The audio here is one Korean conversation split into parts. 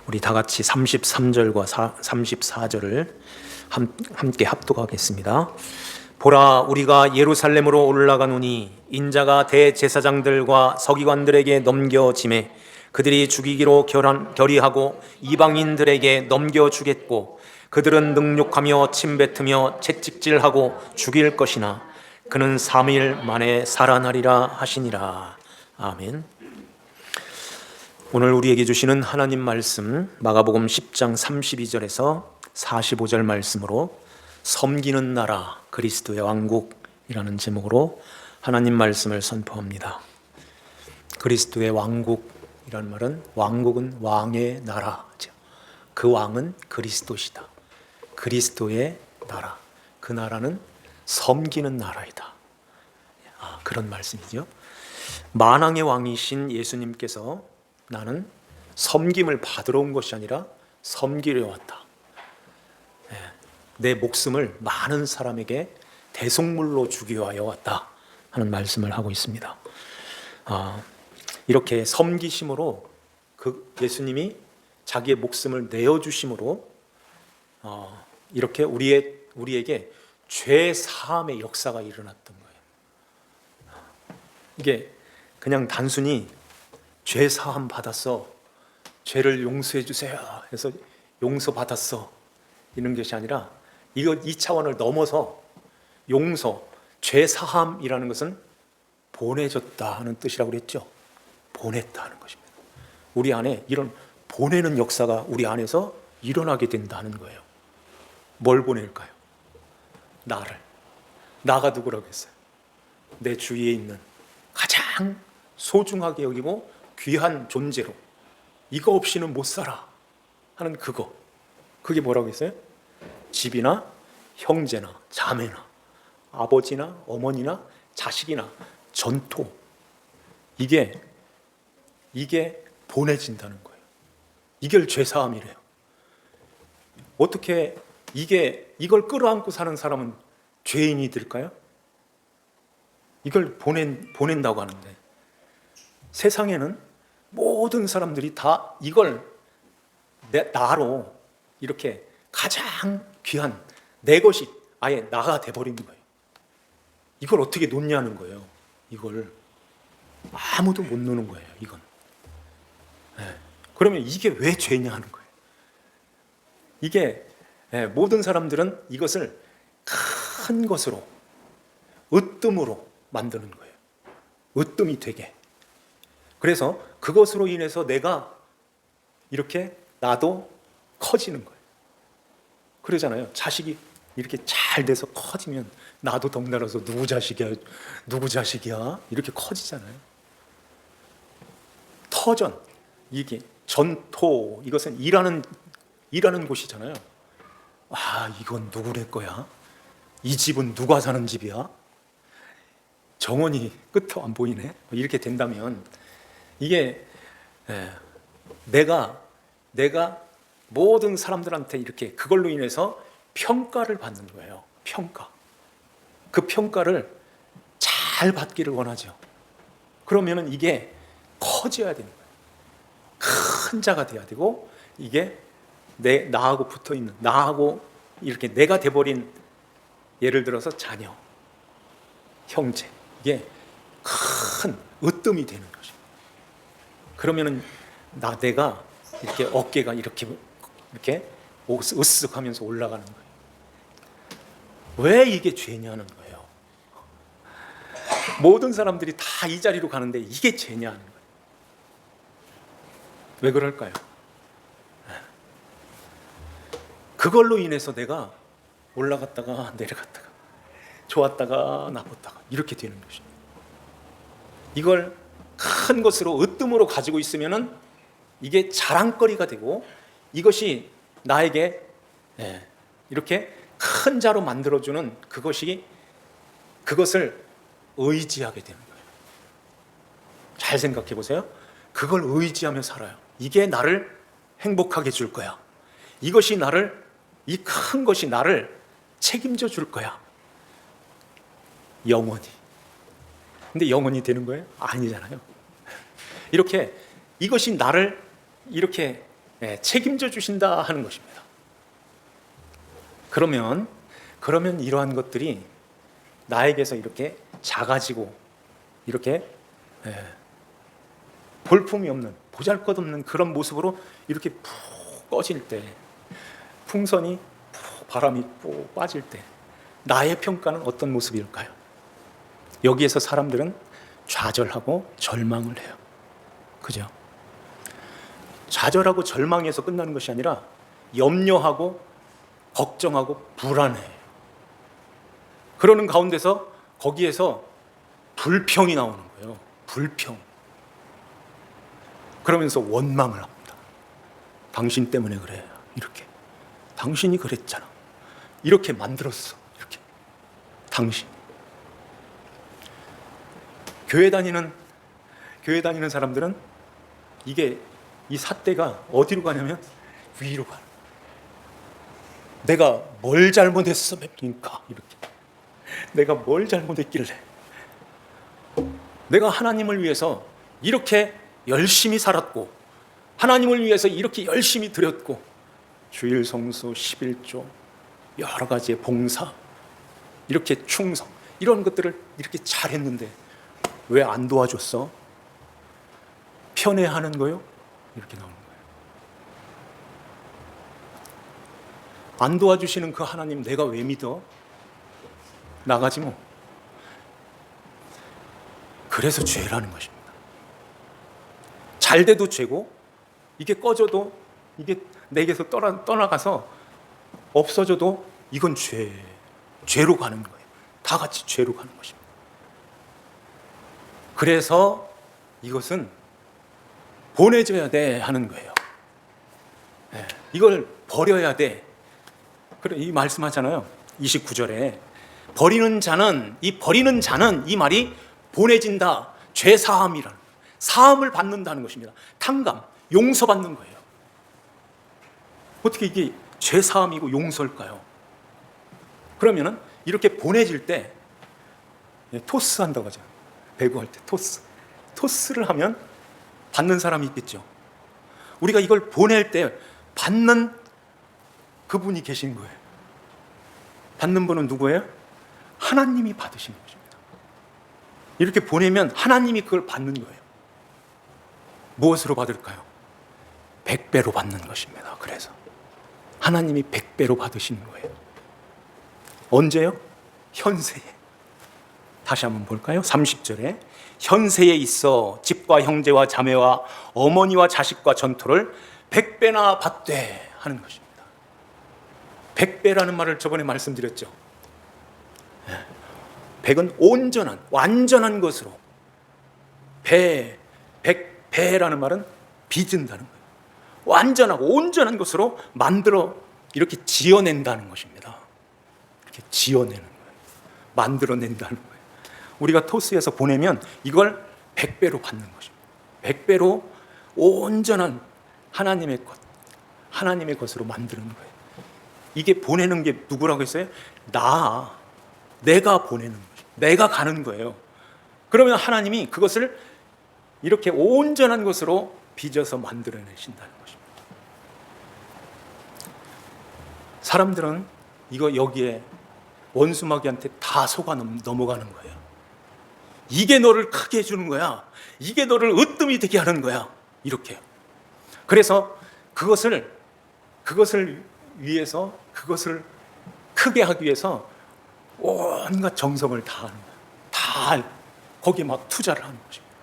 우리 다 같이 33절과 34절을 함께 합독하겠습니다. 보라, 우리가 예루살렘으로 올라가노니 인자가 대제사장들과 서기관들에게 넘겨지매 그들이 죽이기로 결의하고 이방인들에게 넘겨주겠고 그들은 능욕하며 침뱉으며 채찍질하고 죽일 것이나 그는 3일 만에 살아나리라 하시니라. 아멘. 오늘 우리에게 주시는 하나님 말씀, 마가복음 10장 32절에서 45절 말씀으로 섬기는 나라 그리스도의 왕국이라는 제목으로 하나님 말씀을 선포합니다. 그리스도의 왕국이라는 말은, 왕국은 왕의 나라죠. 그 왕은 그리스도시다. 그리스도의 나라, 그 나라는 섬기는 나라이다. 그런 말씀이죠. 만왕의 왕이신 예수님께서 나는 섬김을 받으러 온 것이 아니라 섬기려 왔다. 내 목숨을 많은 사람에게 대속물로 주기 위하여 왔다 하는 말씀을 하고 있습니다. 이렇게 섬기심으로 그 예수님이 자기의 목숨을 내어주심으로 이렇게 우리에게 죄 사함의 역사가 일어났던 거예요. 이게 그냥 단순히 죄 사함 받았어, 죄를 용서해 주세요 해서 용서 받았어 이런 것이 아니라 이 차원을 넘어서 용서, 죄 사함이라는 것은 보내줬다 하는 뜻이라고 그랬죠. 보냈다 하는 것입니다. 우리 안에 이런 보내는 역사가 우리 안에서 일어나게 된다는 거예요. 뭘 보낼까요? 나를. 나가 누구라고 했어요? 내 주위에 있는 가장 소중하게 여기고 귀한 존재로, 이거 없이는 못 살아 하는 그거, 그게 뭐라고 했어요? 집이나 형제나 자매나 아버지나 어머니나 자식이나 전토, 이게 보내진다는 거예요. 이게 죄사함이래요. 어떻게 이걸 끌어안고 사는 사람은 죄인이 될까요? 이걸 보낸다고 하는데, 세상에는 모든 사람들이 다 이걸 나로 이렇게 가장 귀한 내 것이 아예 나가 돼버린 거예요. 이걸 어떻게 놓냐는 거예요. 이걸 아무도 못 놓는 거예요. 이건. 그러면 이게 왜 죄냐 하는 거예요. 이게 모든 사람들은 이것을 큰 것으로, 으뜸으로 만드는 거예요. 으뜸이 되게. 그래서 그것으로 인해서 내가 이렇게 나도 커지는 거예요. 그러잖아요. 자식이 이렇게 잘 돼서 커지면 나도 덩달아서 누구 자식이야 이렇게 커지잖아요. 터전, 이게 전토, 이것은 일하는 곳이잖아요. 이건 누구네 거야? 이 집은 누가 사는 집이야? 정원이 끝도 안 보이네. 이렇게 된다면 이게 내가 모든 사람들한테 이렇게 그걸로 인해서 평가를 받는 거예요. 평가. 그 평가를 잘 받기를 원하죠. 그러면은 이게 커져야 되는 거예요. 큰 자가 돼야 되고, 이게 나하고 붙어 있는, 나하고 이렇게 내가 돼버린, 예를 들어서 자녀, 형제, 이게 큰 으뜸이 되는 것입니다. 그러면은 내가 이렇게 어깨가 이렇게 으쓱하면서 올라가는 거예요. 왜 이게 죄냐는 거예요. 모든 사람들이 다 이 자리로 가는데 이게 죄냐는 거예요. 왜 그럴까요? 그걸로 인해서 내가 올라갔다가 내려갔다가 좋았다가 나빴다가 이렇게 되는 것입니다. 이걸 큰 것으로, 으뜸으로 가지고 있으면은 이게 자랑거리가 되고, 이것이 나에게 이렇게 큰 자로 만들어주는 그것을 의지하게 되는 거예요. 잘 생각해 보세요. 그걸 의지하며 살아요. 이게 나를 행복하게 줄 거야. 이 큰 것이 나를 책임져 줄 거야. 영원히. 근데 영원히 되는 거예요? 아니잖아요. 이렇게 이것이 나를 이렇게 책임져 주신다 하는 것입니다. 그러면 이러한 것들이 나에게서 이렇게 작아지고 이렇게 볼품이 없는, 보잘것없는 그런 모습으로 이렇게 푹 꺼질 때, 풍선이 푹 바람이 푹 빠질 때 나의 평가는 어떤 모습일까요? 여기에서 사람들은 좌절하고 절망을 해요. 그죠? 좌절하고 절망해서 끝나는 것이 아니라 염려하고 걱정하고 불안해. 그러는 가운데서 거기에서 불평이 나오는 거예요. 불평. 그러면서 원망을 합니다. 당신 때문에 그래. 이렇게. 당신이 그랬잖아. 이렇게 만들었어. 이렇게. 당신. 교회 다니는 사람들은 이 삿대가 어디로 가냐면 위로 가는 거예요. 내가 뭘 잘못했습니까? 이렇게. 내가 뭘 잘못했길래 내가 하나님을 위해서 이렇게 열심히 살았고 하나님을 위해서 이렇게 열심히 드렸고 주일 성수 11조 여러 가지의 봉사 이렇게 충성 이런 것들을 이렇게 잘했는데 왜 안 도와줬어? 편애하는 거요? 이렇게 나오는 거예요. 안 도와주시는 그 하나님 내가 왜 믿어? 나가지 뭐. 그래서 죄라는 것입니다. 잘 돼도 죄고 이게 꺼져도 이게 내게서 떠나가서 없어져도 이건 죄로 가는 거예요. 다 같이 죄로 가는 것입니다. 그래서 이것은 보내줘야 돼 하는 거예요. 이걸 버려야 돼. 그래 이 말씀하잖아요. 29절에 버리는 자는 이 말이 보내진다. 죄 사함이라는 사함을 받는다는 것입니다. 탕감, 용서받는 거예요. 어떻게 이게 죄 사함이고 용서일까요? 그러면은 이렇게 보내질 때 토스 한다고 하죠. 배구할 때 토스를 하면 받는 사람이 있겠죠. 우리가 이걸 보낼 때 받는 그분이 계신 거예요. 받는 분은 누구예요? 하나님이 받으시는 것입니다. 이렇게 보내면 하나님이 그걸 받는 거예요. 무엇으로 받을까요? 100배로 받는 것입니다. 그래서 하나님이 100배로 받으시는 거예요. 언제요? 현세에. 다시 한번 볼까요? 30절에 현세에 있어 집과 형제와 자매와 어머니와 자식과 전토를 100배나 받되 하는 것입니다. 100배라는 말을 저번에 말씀드렸죠. 100은 온전한, 완전한 것으로 배라는 말은 빚은다는 거예요. 완전하고 온전한 것으로 만들어 이렇게 지어낸다는 것입니다. 이렇게 지어내는 거예요. 만들어낸다는 거예요. 우리가 토스에서 보내면 이걸 100배로 받는 것입니다. 100배로 온전한 하나님의 것으로 만드는 거예요. 이게 보내는 게 누구라고 했어요? 내가 보내는 거죠. 내가 가는 거예요. 그러면 하나님이 그것을 이렇게 온전한 것으로 빚어서 만들어내신다는 것입니다. 사람들은 여기에 원수마귀한테 다 속아 넘어가는 거예요. 이게 너를 크게 해주는 거야. 이게 너를 으뜸이 되게 하는 거야. 이렇게요. 그래서 그것을 위해서 그것을 크게 하기 위해서 온갖 정성을 다하는 거예요. 다 거기에 막 투자를 하는 것입니다.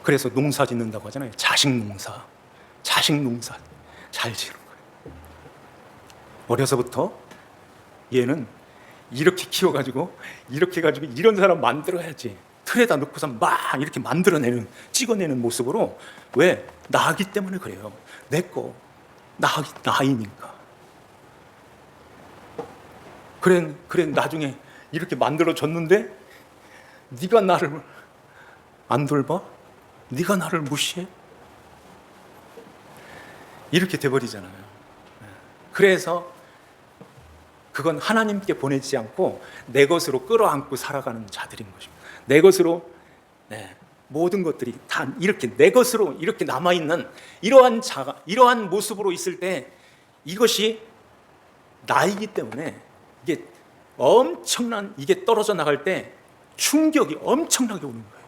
그래서 농사 짓는다고 하잖아요. 자식 농사 잘 지는 거예요. 어려서부터 얘는 이렇게 키워가지고 이렇게 해가지고 이런 사람 만들어야지 틀에다 넣고서 막 이렇게 찍어내는 모습으로 왜? 나기 때문에 그래요. 내 거 나이니까. 그래 나중에 이렇게 만들어졌는데 네가 나를 안 돌봐? 네가 나를 무시해? 이렇게 돼버리잖아요. 그래서 그건 하나님께 보내지 않고 내 것으로 끌어안고 살아가는 자들인 것입니다. 내 것으로 모든 것들이 다 이렇게 내 것으로 이렇게 남아있는 이러한 모습으로 있을 때 이것이 나이기 때문에 이게 엄청난, 이게 떨어져 나갈 때 충격이 엄청나게 오는 거예요.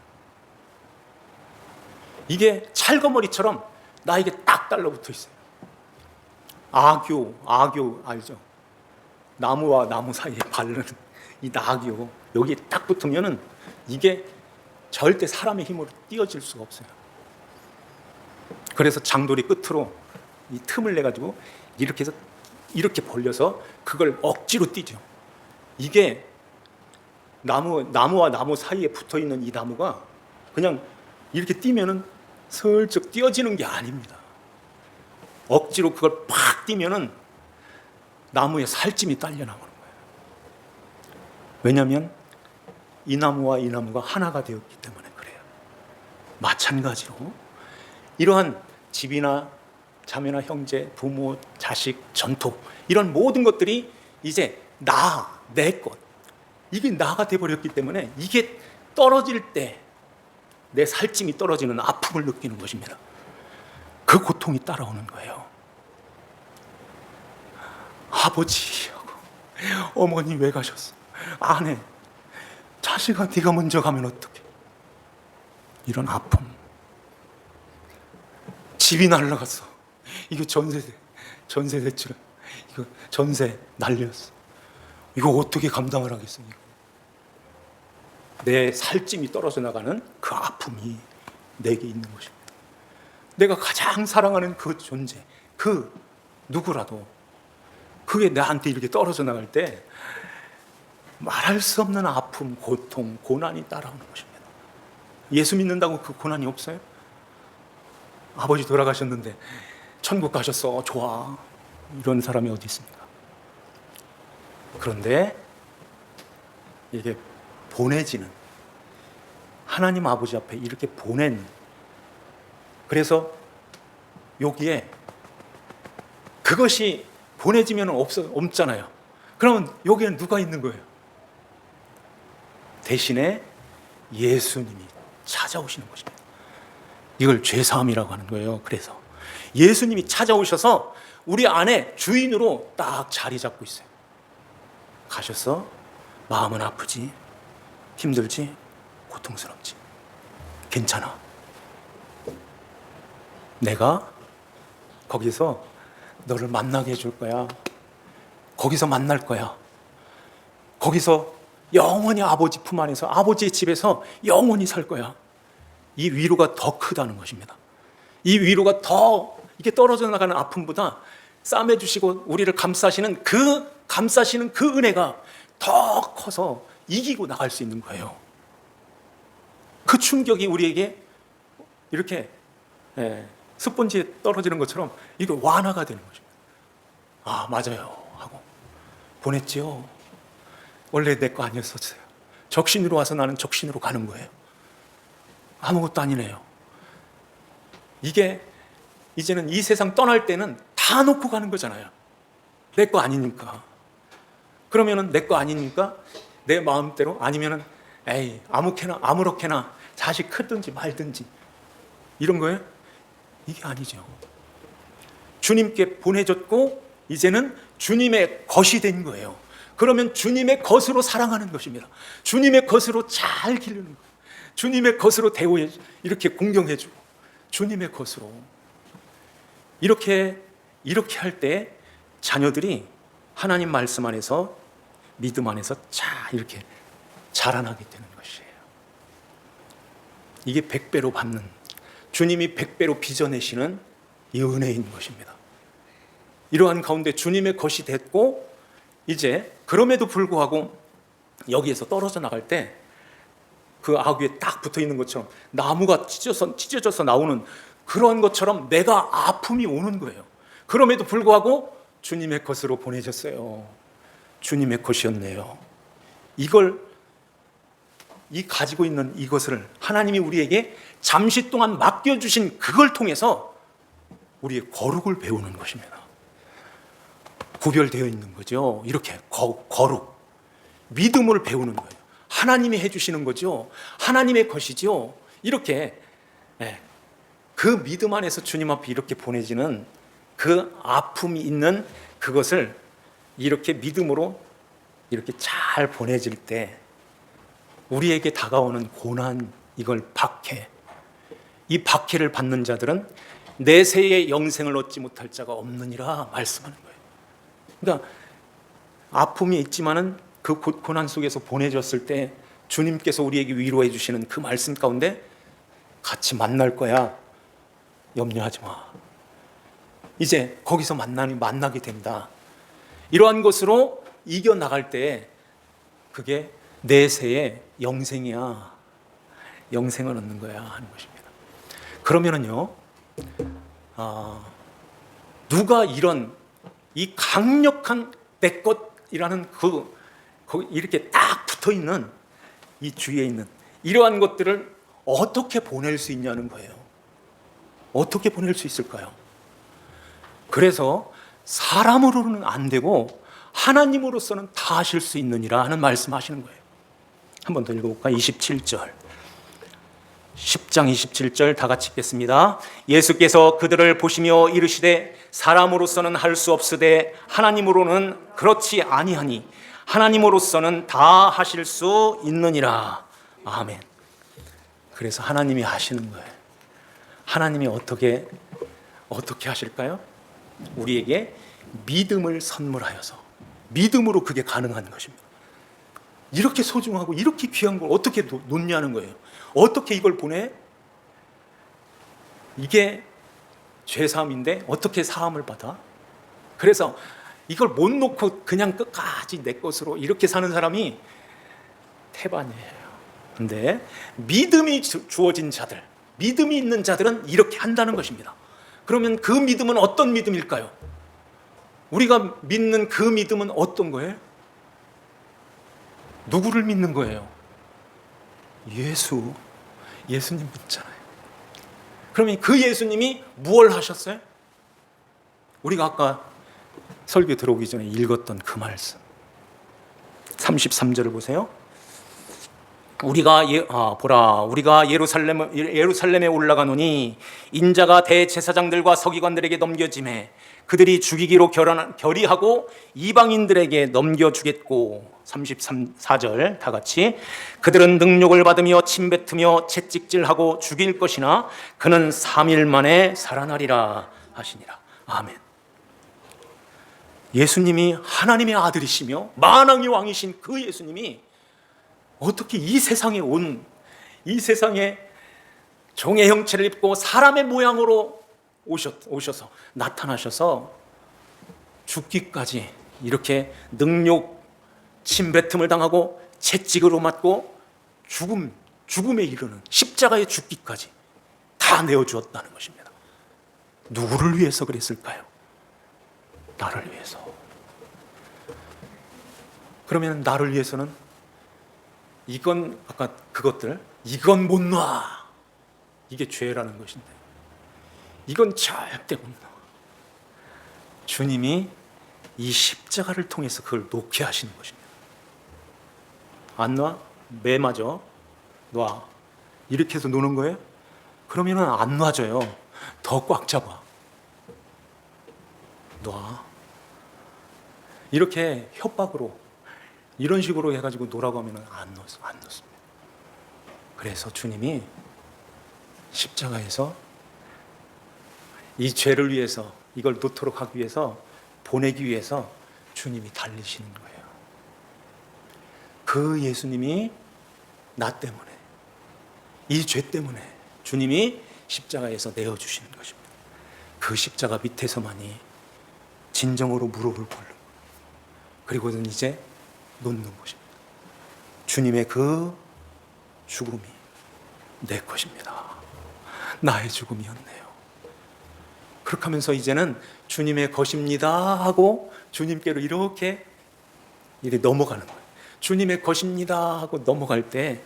이게 찰거머리처럼 나에게 딱 달라붙어 있어요. 악교 알죠? 나무와 나무 사이에 바르는 이 낙교, 여기에 딱 붙으면은 이게 절대 사람의 힘으로 띄어질 수가 없어요. 그래서 장돌이 끝으로 이 틈을 내 가지고 이렇게 해서 이렇게 벌려서 그걸 억지로 띄죠. 이게 나무와 나무 사이에 붙어 있는 이 나무가 그냥 이렇게 띄면은 슬쩍 띄어지는 게 아닙니다. 억지로 그걸 팍 띄면은 나무에 살찜이 딸려 나오는 거예요. 왜냐하면 이 나무와 이 나무가 하나가 되었기 때문에 그래요. 마찬가지로 이러한 집이나 자매나 형제, 부모, 자식, 전토 이런 모든 것들이 이제 내 것, 이게 나가 돼버렸기 때문에 이게 떨어질 때 내 살찜이 떨어지는 아픔을 느끼는 것입니다. 그 고통이 따라오는 거예요. 아버지하고 어머니 왜 가셨어? 아내, 자식아 네가 먼저 가면 어떡해? 이런 아픔. 집이 날라갔어. 이거 전세 대출, 이거 전세 날렸어. 이거 어떻게 감당을 하겠어? 내 살찜이 떨어져 나가는 그 아픔이 내게 있는 것입니다. 내가 가장 사랑하는 그 존재, 그 누구라도 그게 나한테 이렇게 떨어져 나갈 때 말할 수 없는 아픔, 고통, 고난이 따라오는 것입니다. 예수 믿는다고 그 고난이 없어요? 아버지 돌아가셨는데 천국 가셨어, 좋아, 이런 사람이 어디 있습니까? 그런데 이게 보내지는, 하나님 아버지 앞에 이렇게 보낸, 그래서 여기에 그것이 보내지면 없잖아요. 그러면 여기에는 누가 있는 거예요? 대신에 예수님이 찾아오시는 것입니다. 이걸 죄사함이라고 하는 거예요. 그래서 예수님이 찾아오셔서 우리 안에 주인으로 딱 자리 잡고 있어요. 가셔서 마음은 아프지, 힘들지, 고통스럽지, 괜찮아. 내가 거기서 너를 만나게 해줄 거야. 거기서 만날 거야. 거기서 영원히 아버지 품 안에서, 아버지의 집에서 영원히 살 거야. 이 위로가 더 크다는 것입니다. 이 위로가 더, 이게 떨어져 나가는 아픔보다 싸매주시고 우리를 감싸시는 그 은혜가 더 커서 이기고 나갈 수 있는 거예요. 그 충격이 우리에게 이렇게 스펀지에 떨어지는 것처럼 이거 완화가 되는 것입니다. 아, 맞아요 하고 보냈지요. 원래 내 거 아니었었어요. 적신으로 와서 나는 적신으로 가는 거예요. 아무것도 아니네요. 이게 이제는 이 세상 떠날 때는 다 놓고 가는 거잖아요. 내 거 아니니까. 그러면은 내 거 아니니까 내 마음대로, 아니면은 에이 아무렇게나 자식 크든지 말든지 이런 거예요? 이게 아니죠. 주님께 보내줬고 이제는 주님의 것이 된 거예요. 그러면 주님의 것으로 사랑하는 것입니다. 주님의 것으로 잘 기르는 거예요. 주님의 것으로 대우해, 이렇게 공경해주고 주님의 것으로 이렇게 할 때 자녀들이 하나님 말씀 안에서, 믿음 안에서 이렇게 자라나게 되는 것이에요. 이게 100배로 받는, 주님이 100배로 빚어내시는 이 은혜인 것입니다. 이러한 가운데 주님의 것이 됐고, 이제 그럼에도 불구하고 여기에서 떨어져 나갈 때 그 아귀에 딱 붙어 있는 것처럼 나무가 찢어져서 나오는 그런 것처럼 내가 아픔이 오는 거예요. 그럼에도 불구하고 주님의 것으로 보내셨어요. 주님의 것이었네요. 이 가지고 있는 이것을 하나님이 우리에게 잠시 동안 맡겨주신 그걸 통해서 우리의 거룩을 배우는 것입니다. 구별되어 있는 거죠. 이렇게 거룩, 믿음을 배우는 거예요. 하나님이 해주시는 거죠. 하나님의 것이죠. 이렇게 그 믿음 안에서 주님 앞에 이렇게 보내지는 그 아픔이 있는 그것을 이렇게 믿음으로 이렇게 잘 보내질 때 우리에게 다가오는 고난, 이걸 박해, 이 박해를 받는 자들은 내세의 영생을 얻지 못할 자가 없느니라 말씀하는 거예요. 그러니까 아픔이 있지만은 그 고난 속에서 보내졌을 때 주님께서 우리에게 위로해 주시는 그 말씀 가운데 같이 만날 거야. 염려하지 마. 이제 거기서 만나게 된다. 이러한 것으로 이겨나갈 때 그게 내세의 영생이야. 영생을 얻는 거야 하는 것입니다. 그러면은요, 누가 이런 이 강력한 내 것이라는 이렇게 딱 붙어 있는 이 주위에 있는 이러한 것들을 어떻게 보낼 수 있냐는 거예요. 어떻게 보낼 수 있을까요? 그래서 사람으로는 안 되고 하나님으로서는 다 하실 수 있느니라 하는 말씀하시는 거예요. 한 번 더 읽어볼까요? 27절. 10장 27절 다 같이 읽겠습니다. 예수께서 그들을 보시며 이르시되 사람으로서는 할 수 없으되 하나님으로는 그렇지 아니하니 하나님으로서는 다 하실 수 있느니라. 아멘. 그래서 하나님이 하시는 거예요. 하나님이 어떻게 하실까요? 우리에게 믿음을 선물하여서 믿음으로 그게 가능한 것입니다. 이렇게 소중하고 이렇게 귀한 걸 어떻게 놓냐는 거예요. 어떻게 이걸 보내? 이게 죄사함인데 어떻게 사함을 받아? 그래서 이걸 못 놓고 그냥 끝까지 내 것으로 이렇게 사는 사람이 태반이에요. 근데 믿음이 주어진 자들, 믿음이 있는 자들은 이렇게 한다는 것입니다. 그러면 그 믿음은 어떤 믿음일까요? 우리가 믿는 그 믿음은 어떤 거예요? 누구를 믿는 거예요? 예수님 믿잖아요. 그러면 그 예수님이 무엇을 하셨어요? 우리가 아까 설교 들어오기 전에 읽었던 그 말씀 33절을 보세요. 우리가 예루살렘에 올라가노니 인자가 대제사장들과 서기관들에게 넘겨짐에 그들이 죽이기로 결의하고 이방인들에게 넘겨주겠고 34절 다 같이 그들은 능욕을 받으며 침뱉으며 채찍질하고 죽일 것이나 그는 3일 만에 살아나리라 하시니라. 아멘. 예수님이 하나님의 아들이시며 만왕의 왕이신 그 예수님이 어떻게 이 세상에 종의 형체를 입고 사람의 모양으로 오셔서 나타나셔서 죽기까지 이렇게 능욕, 침뱉음을 당하고 채찍으로 맞고 죽음에 이르는 십자가에 죽기까지 다 내어주었다는 것입니다. 누구를 위해서 그랬을까요? 나를 위해서. 그러면 나를 위해서는 이건 아까 그것들 이건 못 놔. 이게 죄라는 것인데 이건 절대 못 놔. 주님이 이 십자가를 통해서 그걸 놓게 하시는 것입니다. 안 놔? 매 맞아. 놔. 이렇게 해서 노는 거예요? 그러면은 안 놔줘요. 더 꽉 잡아. 놔. 이렇게 협박으로 이런 식으로 해가지고 놓으라고 하면 안 놓습니다. 그래서 주님이 십자가에서 이 죄를 위해서 이걸 놓도록 하기 위해서 보내기 위해서 주님이 달리시는 거예요. 그 예수님이 나 때문에 이 죄 때문에 주님이 십자가에서 내어주시는 것입니다. 그 십자가 밑에서만이 진정으로 무릎을 꿇는 그리고는 이제 놓는 것입니다. 주님의 그 죽음이 내 것입니다. 나의 죽음이었네요. 그렇게 하면서 이제는 주님의 것입니다 하고 주님께로 이렇게 넘어가는 거예요. 주님의 것입니다 하고 넘어갈 때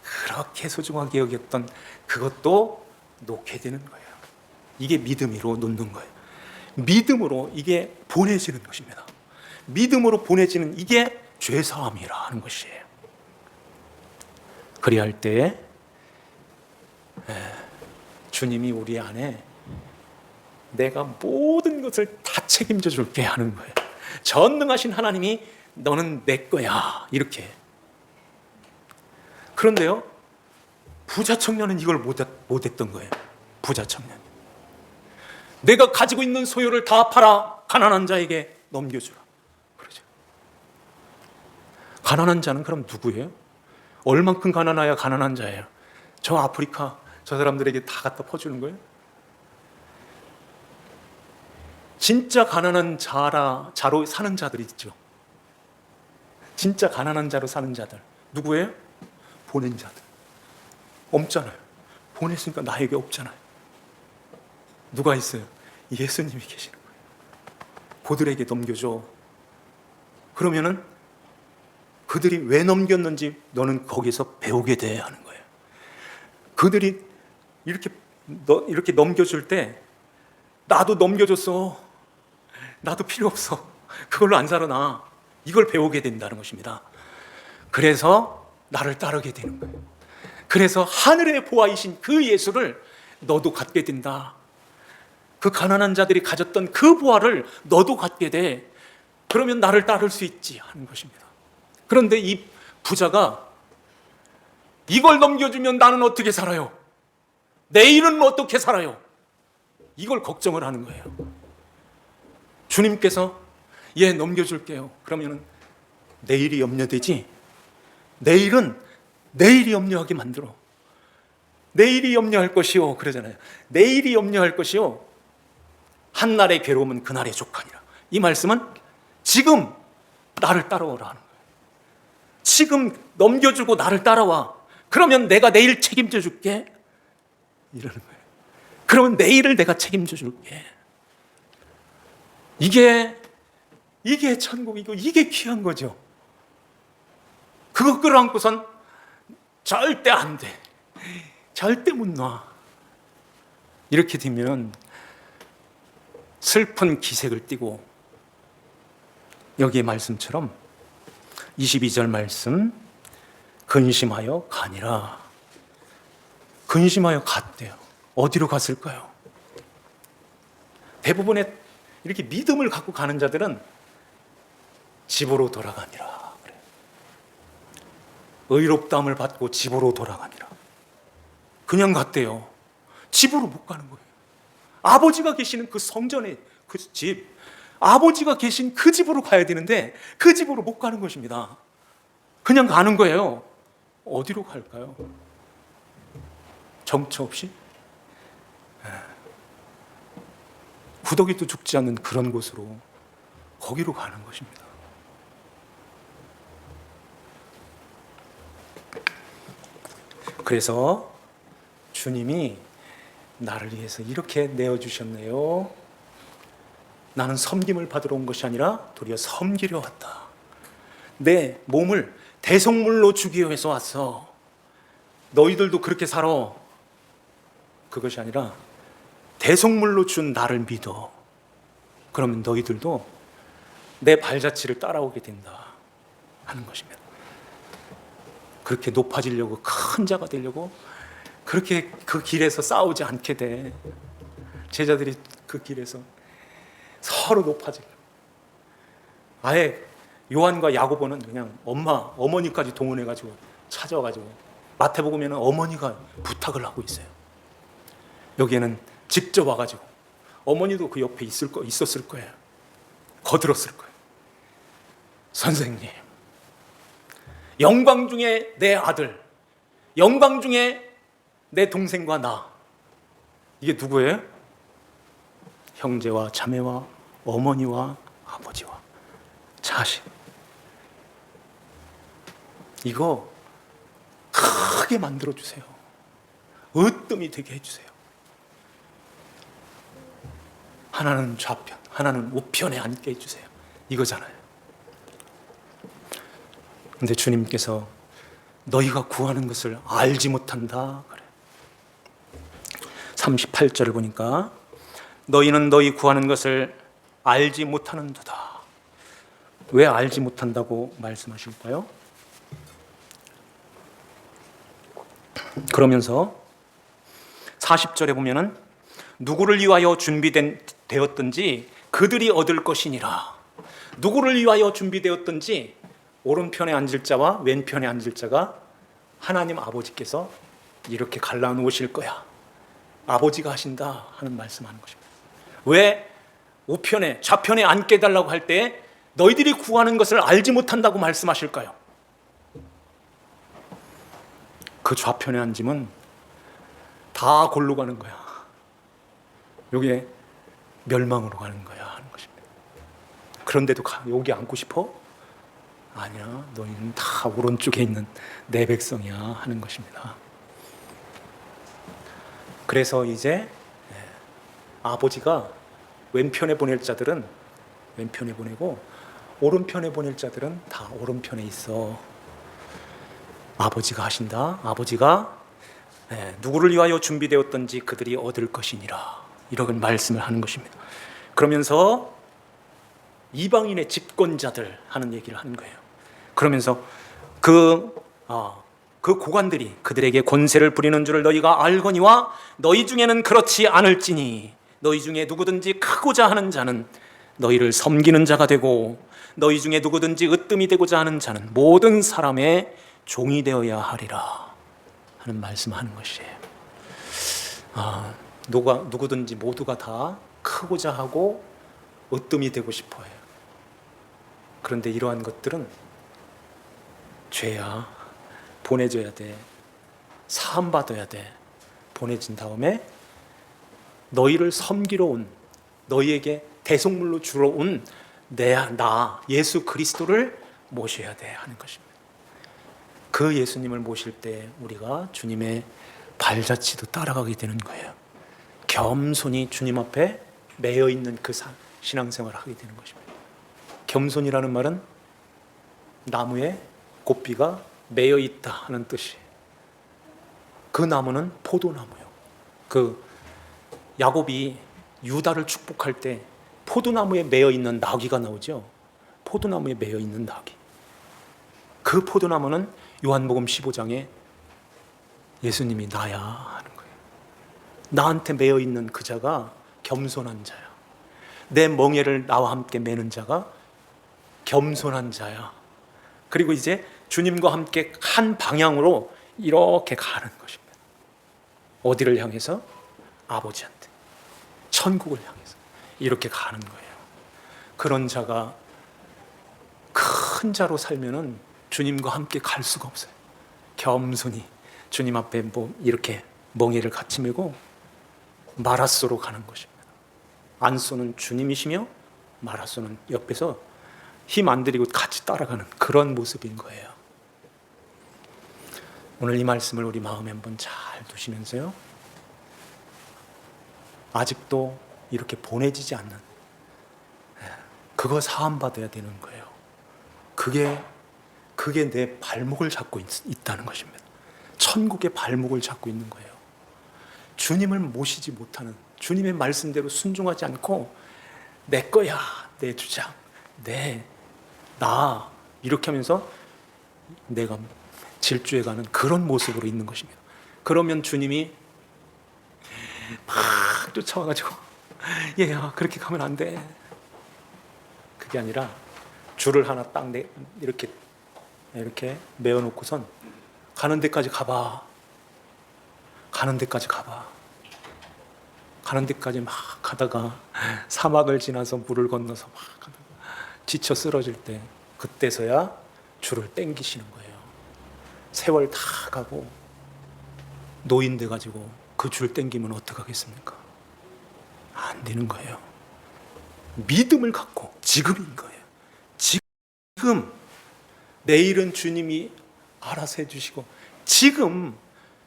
그렇게 소중하게 여겼던 그것도 놓게 되는 거예요. 이게 믿음으로 놓는 거예요. 믿음으로 이게 보내지는 것입니다. 믿음으로 보내지는 이게 죄사함이라 하는 것이에요. 그리할 때 주님이 우리 안에 내가 모든 것을 다 책임져 줄게 하는 거예요. 전능하신 하나님이 너는 내 거야 이렇게. 그런데요, 부자 청년은 이걸 못했던 거예요. 부자 청년, 내가 가지고 있는 소유를 다 팔아 가난한 자에게 넘겨주라 그러죠. 가난한 자는 그럼 누구예요? 얼만큼 가난해야 가난한 자예요? 저 아프리카 저 사람들에게 다 갖다 퍼주는 거예요? 진짜 가난한 자로 사는 자들 있죠. 진짜 가난한 자로 사는 자들 누구예요? 보낸 자들. 없잖아요. 보냈으니까 나에게 없잖아요. 누가 있어요? 예수님이 계시는 거예요. 그들에게 넘겨줘. 그러면은 그들이 왜 넘겼는지 너는 거기서 배우게 돼야 하는 거예요. 그들이 이렇게 넘겨줄 때 나도 넘겨줬어. 나도 필요 없어. 그걸로 안 살아나. 이걸 배우게 된다는 것입니다. 그래서 나를 따르게 되는 거예요. 그래서 하늘의 보아이신 그 예수를 너도 갖게 된다. 그 가난한 자들이 가졌던 그 보아를 너도 갖게 돼. 그러면 나를 따를 수 있지 하는 것입니다. 그런데 이 부자가 이걸 넘겨주면 나는 어떻게 살아요? 내일은 어떻게 살아요? 이걸 걱정을 하는 거예요. 주님께서 얘 넘겨줄게요. 그러면 내일이 염려되지? 내일은 내일이 염려하게 만들어. 내일이 염려할 것이요 그러잖아요. 내일이 염려할 것이요 한날의 괴로움은 그날의 족하니라. 이 말씀은 지금 나를 따라오라 하는 거예요. 지금 넘겨주고 나를 따라와. 그러면 내가 내일 책임져 줄게 이러는 거예요. 그러면 내일을 내가 책임져 줄게. 이게 천국이고 이게 귀한 거죠. 그거 끌어안고선 절대 안 돼. 절대 못 놔. 이렇게 되면 슬픈 기색을 띠고 여기의 말씀처럼 22절 말씀 근심하여 가니라. 근심하여 갔대요. 어디로 갔을까요? 대부분의 이렇게 믿음을 갖고 가는 자들은 집으로 돌아가니라 그래요. 의롭다함을 받고 집으로 돌아가니라. 그냥 갔대요. 집으로 못 가는 거예요. 아버지가 계시는 그 성전에 그 집, 아버지가 계신 그 집으로 가야 되는데 그 집으로 못 가는 것입니다. 그냥 가는 거예요. 어디로 갈까요? 정처 없이? 구더기도 죽지 않는 그런 곳으로, 거기로 가는 것입니다. 그래서 주님이 나를 위해서 이렇게 내어주셨네요. 나는 섬김을 받으러 온 것이 아니라 도리어 섬기려 왔다. 내 몸을 대속물로 주기 위해서 왔어. 너희들도 그렇게 살아. 그것이 아니라 대속물로 준 나를 믿어. 그러면 너희들도 내 발자취를 따라오게 된다 하는 것입니다. 그렇게 높아지려고, 큰 자가 되려고 그렇게 그 길에서 싸우지 않게 돼. 제자들이 그 길에서 서로 높아지려고. 아예 요한과 야고보는 그냥 어머니까지 동원해가지고 찾아와가지고, 마태복음에는 어머니가 부탁을 하고 있어요. 여기에는 직접 와가지고, 어머니도 그 옆에 있었을 거예요. 거들었을 거예요. 선생님, 영광 중에 내 아들, 영광 중에 내 동생과 나, 이게 누구예요? 형제와 자매와 어머니와 아버지와 자식. 이거 크게 만들어주세요. 으뜸이 되게 해주세요. 하나는 좌편, 하나는 우편에 앉게 해주세요. 이거잖아요. 근데 주님께서 너희가 구하는 것을 알지 못한다 그래. 38절을 보니까 너희는 너희 구하는 것을 알지 못하는도다. 왜 알지 못한다고 말씀하실까요? 그러면서 40절에 보면은 누구를 위하여 준비되었든지 그들이 얻을 것이니라. 누구를 위하여 준비되었든지 오른편에 앉을 자와 왼편에 앉을 자가 하나님 아버지께서 이렇게 갈라놓으실 거야. 아버지가 하신다 하는 말씀하는 것입니다. 왜 우편에 좌편에 앉게 해달라고 할 때 너희들이 구하는 것을 알지 못한다고 말씀하실까요? 그 좌편에 앉으면 다 골로 가는 거야. 여기에 멸망으로 가는 거야 하는 것입니다. 그런데도 여기 앉고 싶어? 아니야, 너희는 다 오른쪽에 있는 내 백성이야 하는 것입니다. 그래서 이제 아버지가 왼편에 보낼 자들은 왼편에 보내고 오른편에 보낼 자들은 다 오른편에 있어. 아버지가 하신다. 아버지가 누구를 위하여 준비되었던지 그들이 얻을 것이니라. 이런 말씀을 하는 것입니다. 그러면서 이방인의 집권자들 하는 얘기를 하는 거예요. 그러면서 그 고관들이 그들에게 권세를 부리는 줄을 너희가 알거니와 너희 중에는 그렇지 않을지니 너희 중에 누구든지 크고자 하는 자는 너희를 섬기는 자가 되고 너희 중에 누구든지 으뜸이 되고자 하는 자는 모든 사람의 종이 되어야 하리라 하는 말씀하는 것이에요. 누구든지 모두가 다 크고자 하고 으뜸이 되고 싶어 해요. 그런데 이러한 것들은 죄야. 보내줘야 돼. 사함받아야 돼. 보내진 다음에 너희를 섬기러 온, 너희에게 대속물로 주러 온 나 예수 그리스도를 모셔야 돼 하는 것입니다. 그 예수님을 모실 때 우리가 주님의 발자취도 따라가게 되는 거예요. 겸손히 주님 앞에 매여 있는 그 신앙생활을 하게 되는 것입니다. 겸손이라는 말은 나무에 곱비가 매여 있다 하는 뜻이에요. 그 나무는 포도나무요. 그 야곱이 유다를 축복할 때 포도나무에 매여 있는 나귀가 나오죠. 포도나무에 매여 있는 나귀. 그 포도나무는 요한복음 15장에 예수님이 나야 하는 거예요. 나한테 매여 있는 그 자가 겸손한 자야. 내 멍에를 나와 함께 매는 자가 겸손한 자야. 그리고 이제 주님과 함께 한 방향으로 이렇게 가는 것입니다. 어디를 향해서? 아버지한테, 천국을 향해서 이렇게 가는 거예요. 그런 자가 큰 자로 살면은 주님과 함께 갈 수가 없어요. 겸손히 주님 앞에 이렇게 멍에를 같이 메고 마라소로 가는 것입니다. 안소는 주님이시며 마라소는 옆에서 힘 안 들이고 같이 따라가는 그런 모습인 거예요. 오늘 이 말씀을 우리 마음에 한번 잘 두시면서요. 아직도 이렇게 보내지지 않는 그거 사함받아야 되는 거예요. 그게 내 발목을 잡고 있다는 것입니다. 천국의 발목을 잡고 있는 거예요. 주님을 모시지 못하는, 주님의 말씀대로 순종하지 않고 내 거야, 내 주장, 나 이렇게 하면서 내가 질주해가는 그런 모습으로 있는 것입니다. 그러면 주님이 막 쫓아와가지고 얘야 그렇게 가면 안 돼. 그게 아니라 줄을 하나 딱 이렇게 메어놓고선 가는 데까지 가봐. 가는 데까지 가봐. 가는 데까지 막 가다가 사막을 지나서 물을 건너서 막 가다가 지쳐 쓰러질 때 그때서야 줄을 땡기시는 거예요. 세월 다 가고 노인 돼가지고 그 줄 땡기면 어떡하겠습니까? 안 되는 거예요. 믿음을 갖고 지금인 거예요. 지금 내일은 주님이 알아서 해주시고 지금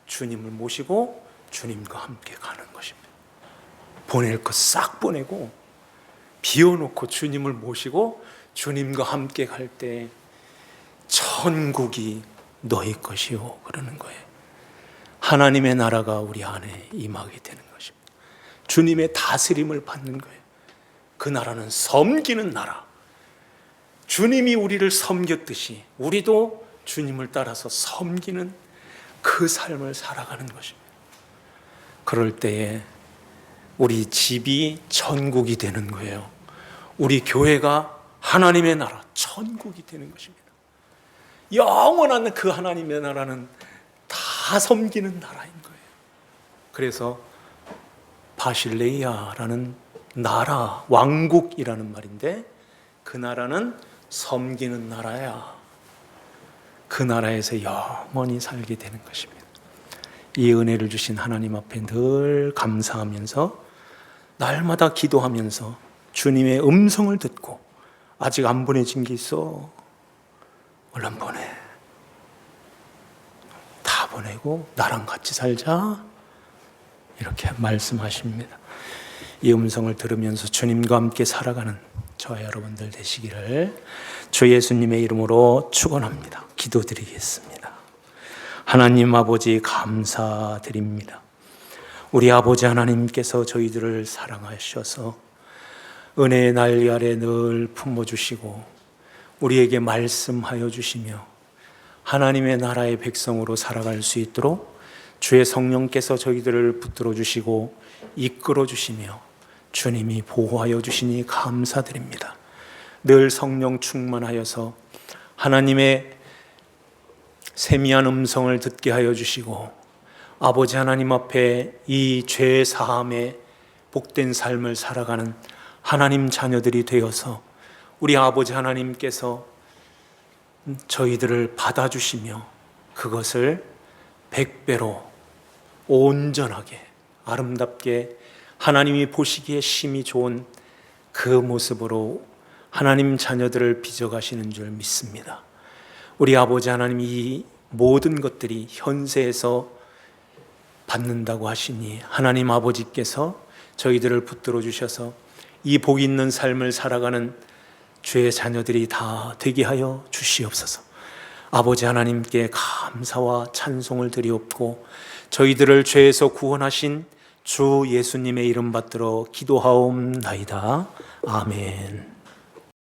주님을 모시고 주님과 함께 가는 것입니다. 보낼 것 싹 보내고 비워놓고 주님을 모시고 주님과 함께 갈 때 천국이 너희 것이요 그러는 거예요. 하나님의 나라가 우리 안에 임하게 되는 것입니다. 주님의 다스림을 받는 거예요. 그 나라는 섬기는 나라. 주님이 우리를 섬겼듯이 우리도 주님을 따라서 섬기는 그 삶을 살아가는 것입니다. 그럴 때에 우리 집이 천국이 되는 거예요. 우리 교회가 하나님의 나라, 천국이 되는 것입니다. 영원한 그 하나님의 나라는 다 섬기는 나라인 거예요. 그래서 바실레이아라는 나라, 왕국이라는 말인데 그 나라는 섬기는 나라야. 그 나라에서 영원히 살게 되는 것입니다. 이 은혜를 주신 하나님 앞에 늘 감사하면서 날마다 기도하면서 주님의 음성을 듣고 아직 안 보내진 게 있어. 얼른 보내. 다 보내고 나랑 같이 살자. 이렇게 말씀하십니다. 이 음성을 들으면서 주님과 함께 살아가는 저와 여러분들 되시기를 주 예수님의 이름으로 축원합니다. 기도드리겠습니다. 하나님 아버지 감사드립니다. 우리 아버지 하나님께서 저희들을 사랑하셔서 은혜의 날개 아래 늘 품어주시고 우리에게 말씀하여 주시며 하나님의 나라의 백성으로 살아갈 수 있도록 주의 성령께서 저희들을 붙들어 주시고 이끌어 주시며 주님이 보호하여 주시니 감사드립니다. 늘 성령 충만하여서 하나님의 세미한 음성을 듣게 하여 주시고 아버지 하나님 앞에 이 죄 사함의 복된 삶을 살아가는 하나님 자녀들이 되어서 우리 아버지 하나님께서 저희들을 받아주시며 그것을 100배로 온전하게 아름답게 하나님이 보시기에 심히 좋은 그 모습으로 하나님 자녀들을 빚어가시는 줄 믿습니다. 우리 아버지 하나님 이 모든 것들이 현세에서 받는다고 하시니 하나님 아버지께서 저희들을 붙들어 주셔서 이 복 있는 삶을 살아가는 주의 자녀들이 다 되게 하여 주시옵소서. 아버지 하나님께 감사와 찬송을 드리옵고 저희들을 죄에서 구원하신 주 예수님의 이름 받들어 기도하옵나이다. 아멘.